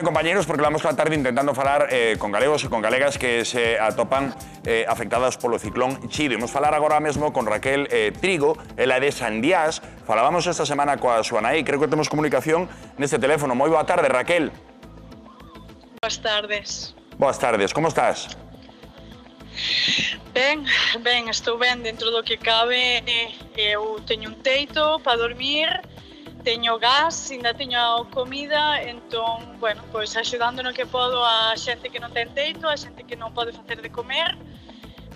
Compañeros, porque vamos a tarde intentando falar con galegos e con galegas que se atopan afectadas polo ciclón Chido. Imos falar agora mesmo con Raquel Trigo, ela é de Sandiás. Falábamos esta semana coa súa nai, creo que temos comunicación neste teléfono. Moi boa tarde, Raquel. Boas tardes. Boas tardes, como estás? Ben, estou ben dentro do que cabe. Eu teño un teito para dormir, teño gas, ainda teño comida, entón, bueno, pois axudando no que podo a xente que non ten teito, a xente que non pode facer de comer,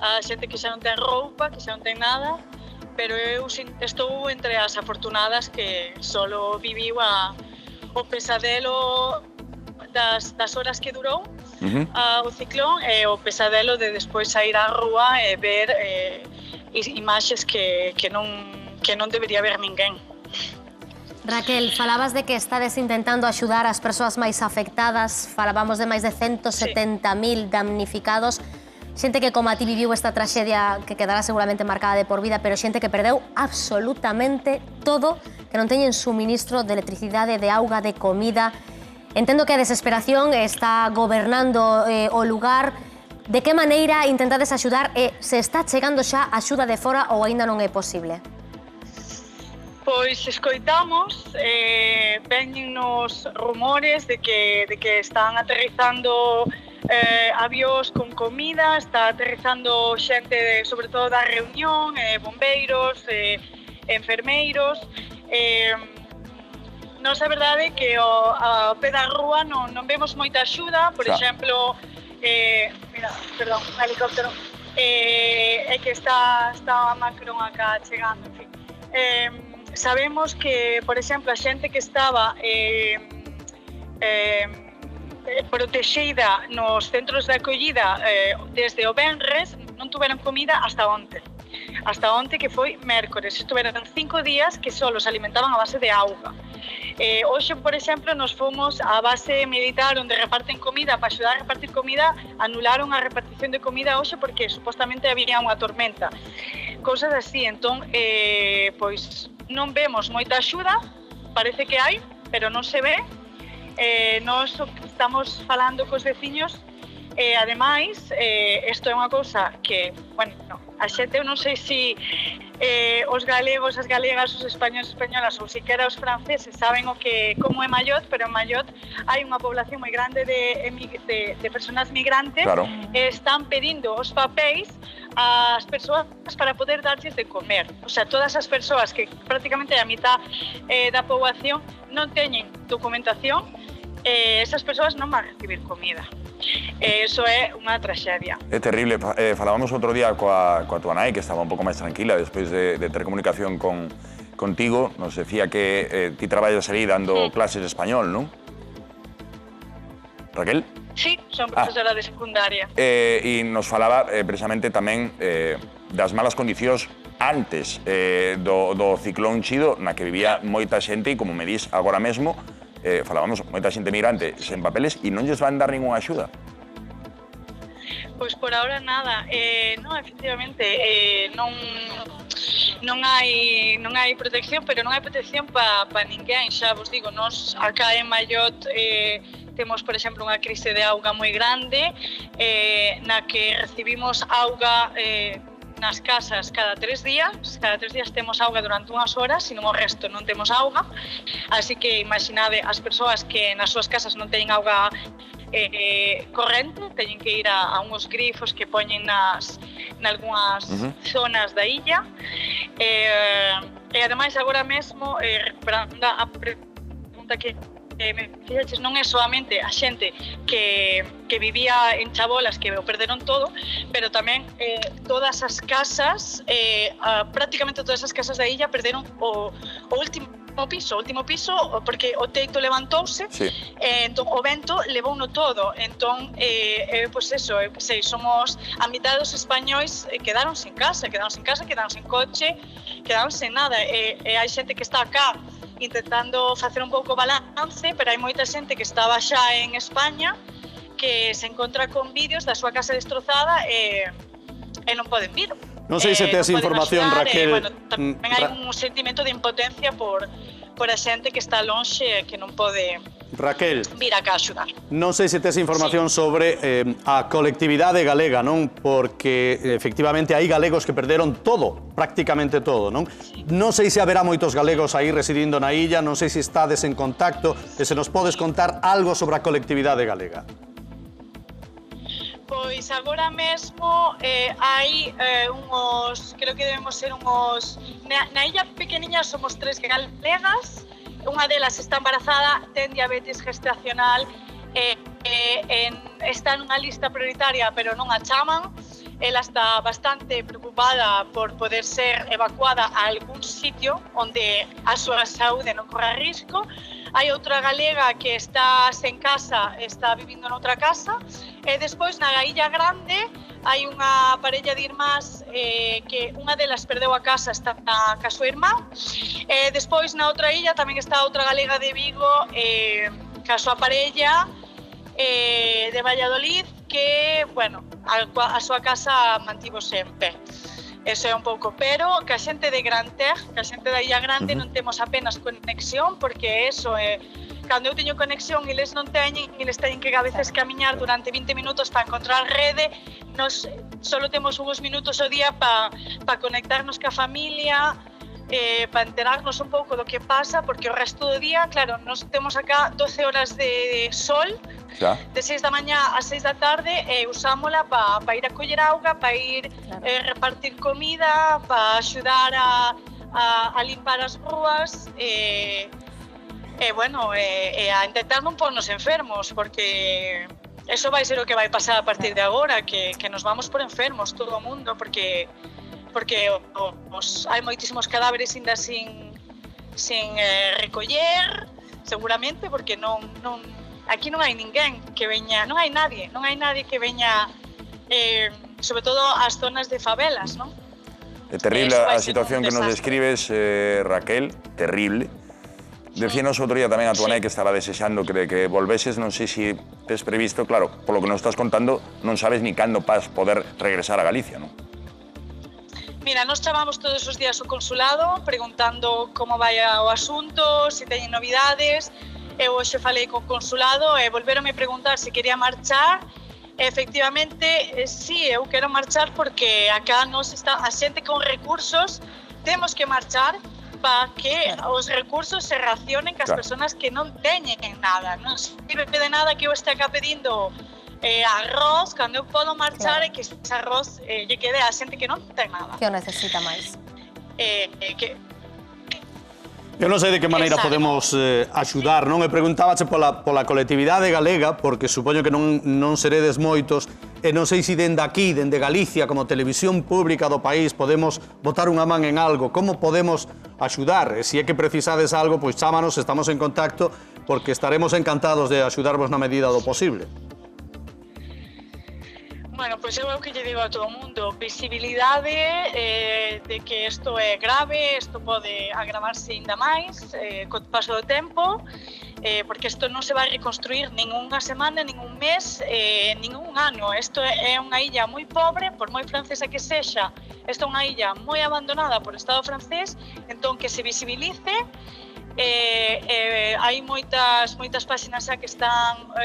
a xente que xa non ten roupa, que xa non ten nada, pero eu estou entre as afortunadas que solo viviu o pesadelo das horas que durou o ciclón e o pesadelo de despois sair á rúa e ver imaxes que non debería ver ninguén. Raquel, falabas de que estades intentando axudar as persoas máis afectadas, falábamos de máis de 170.000 damnificados, xente que como a ti viviu esta traxedia que quedará seguramente marcada de por vida, pero xente que perdeu absolutamente todo, que non teñen suministro de electricidade, de auga, de comida. Entendo que a desesperación está gobernando o lugar. De que maneira intentades axudar e se está chegando xa axuda de fora ou aínda non é posible? Pois escoitamos, veñennos rumores de que están aterrizando avións con comida, está aterrizando xente, sobre todo da Reunión, bombeiros, enfermeiros. Nos a verdade é que ao pé da rúa non vemos moita axuda, por exemplo, mira, perdón, un helicóptero, é que está Macron acá chegando, en fin. Sabemos que, por exemplo, a xente que estaba protexida nos centros de acollida desde o venres non tuveron comida hasta onte. Hasta onte, que foi mércores. Estuveron 5 días que só se alimentaban a base de auga. Hoxe, por exemplo, nos fomos á base militar onde reparten comida. Para axudar a repartir comida, anularon a repartición de comida hoxe porque supostamente había unha tormenta. Cousas así, entón, pois non vemos moita axuda, parece que hai, pero non se ve. Nós estamos falando cos veciños e, ademais, isto é unha cousa que, bueno, a xente, eu non sei se os galegos, as galegas, os españoles, españolas ou siquera os franceses saben como é Mayotte, pero en Mayotte hai unha población moi grande de persoas migrantes. Claro. E están pedindo os papéis ás persoas para poder darlles de comer. O sea, todas as persoas que prácticamente a mitad da poboación non teñen documentación, esas persoas non van a recibir comida. Eso é unha traxedia. É terrible. Falábamos outro día coa tua nai, que estaba un pouco máis tranquila despois de ter comunicación contigo. Nos decía que ti traballas ali dando clases de español, non? Raquel? Sí, son profesora de secundaria. E nos falaba precisamente tamén das malas condicións antes do ciclón Chido, na que vivía moita xente, e como me dís agora mesmo, falábamos, moita xente migrante sen papeles e non lles van dar ninguna axuda. Pois por ahora nada. Non, efectivamente, non hai protección, pero non hai protección para ninguén. Xa vos digo, nós acá en Mayotte temos, por exemplo, unha crise de auga moi grande, na que recibimos auga nas casas cada 3 días. Cada 3 días temos auga durante unhas horas, senón o resto non temos auga. Así que imaginade as persoas que nas súas casas non teñen auga corrente, teñen que ir a uns grifos que poñen nalgúas zonas da illa. E ademais, agora mesmo, recuperando a pregunta que me fixaches, non é solamente a xente que vivía en chabolas que o perderon todo, pero tamén todas as casas, prácticamente todas as casas da illa perderon o último piso, porque o teito levantouse, entón o vento levouno todo. Entón, pois eso, somos a mitad dos españois quedaron sen casa, quedaron sen coche, quedaron sen nada. E hai xente que está acá intentando facer un pouco balance, pero hai moita xente que estaba xa en España que se encontra con vídeos da súa casa destrozada e non poden vir. Non sei se tes información, Raquel. Bueno, tamén hai un sentimento de impotencia por a xente que está lonxe e que non pode Raquel, vir acá a axudar. non sei se tes información sobre a colectividade galega, non? Porque efectivamente hai galegos que perderon todo, prácticamente todo, non? Non sei se haberá moitos galegos aí residindo na illa, non sei se estades en contacto, e se nos podes contar algo sobre a colectividade galega. Pois agora mesmo hai unhos, creo que debemos ser unhos... Na illa pequeniña somos 3 galegas, unha delas está embarazada, ten diabetes gestacional, está nunha lista prioritaria pero non a chaman. Ela está bastante preocupada por poder ser evacuada a algún sitio onde a súa saúde non corra risco. Hai outra galega que está sen casa, está vivindo noutra casa. E despois, na Illa Grande, hai unha parella de irmás que unha delas perdeu a casa, está ca súa irmá. E despois, na outra illa, tamén está outra galega de Vigo ca súa parella de Valladolid, que, bueno, a súa casa mantivose en pé. Eso é un pouco, pero que a xente de Gran Ter, que a xente da Illa Grande non temos apenas conexión, porque eso é, cando eu teño conexión eles non teñen, eles teñen que a veces camiñar durante 20 minutos para encontrar rede, nos solo temos uns minutos ao día para conectarnos ca familia, para enterarnos un pouco do que pasa, porque o resto do día, claro, nos temos acá 12 horas de sol, de 6 da mañá a 6 da tarde, e usámola para ir a coller auga, para ir repartir comida, para axudar a limpar as rúas, bueno, a intentar non pornos enfermos, porque eso vai ser o que vai pasar a partir de agora, que nos vamos por enfermos todo o mundo, porque hai moitísimos cadáveres ainda sin recoller, seguramente, porque aquí non hai ninguén que veña, non hai nadie que veña, sobre todo ás zonas de favelas, non? É terrible a situación que nos describes, Raquel, terrible. Decíanos outro día tamén a tua nai que estaba desexando que volveses, non sei se tes previsto, claro, polo que nos estás contando, non sabes ni cando vas poder regresar a Galicia, non? Mira, nos chamamos todos os días ao consulado preguntando como vai o asunto, se teñen novidades. Eu hoxe falei co consulado e volveronme preguntar se quería marchar. Efectivamente, sí, eu quero marchar porque acá nos está a xente con recursos, temos que marchar para que os recursos se racionen cas persoas que non teñen nada. Non sirve de nada que eu este acá pedindo arroz, cando eu podo marchar e que ese arroz lle quede a xente que non ten nada. Que o necesita máis. Eu non sei de que maneira podemos axudar, non? E preguntábache pola colectividade galega, porque supoño que non seredes moitos, e non sei se dende aquí, dende Galicia, como televisión pública do país, podemos botar unha man en algo. Como podemos axudar? E se é que precisades algo, pois chámanos, estamos en contacto, porque estaremos encantados de axudarvos na medida do posible. Bueno, pois eu que lle digo a todo o mundo, visibilidade de que isto é grave, isto pode agravarse ainda máis co paso do tempo, porque isto non se vai reconstruir nin unha semana, nin un mes, nin un ano. Isto é unha illa moi pobre, por moi francesa que sexa, isto é unha illa moi abandonada por o Estado francés, entón que se visibilice. Hai moitas páxinas xa que están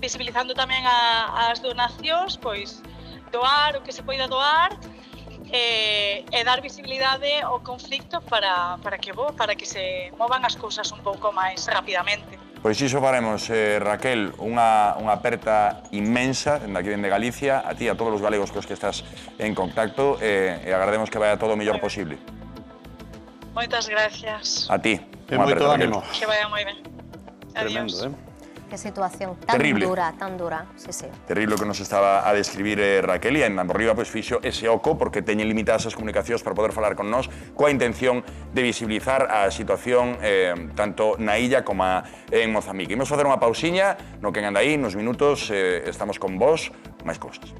visibilizando tamén as donacións, pois doar o que se poida doar e dar visibilidade ao conflicto para que se movan as cousas un pouco máis rapidamente. Pois iso faremos, Raquel, unha aperta inmensa dende Galicia, a ti e a todos os galegos cos que estás en contacto, e agardemos que vaya todo o mellor posible. Moitas gracias. A ti. E moito ánimo. Que vaya moi ben. Tremendo, Qué situación tan terrible. tan dura, sí, sí. Terrible o que nos estaba a describir Raquel, e en Amborriba pues, fixo ese oco porque teñen limitadas as comunicacións para poder falar con nós coa intención de visibilizar a situación tanto na illa como en Mozambique. Imos facer unha pausiña, no que anda aí, nos minutos estamos con vos, máis cousas.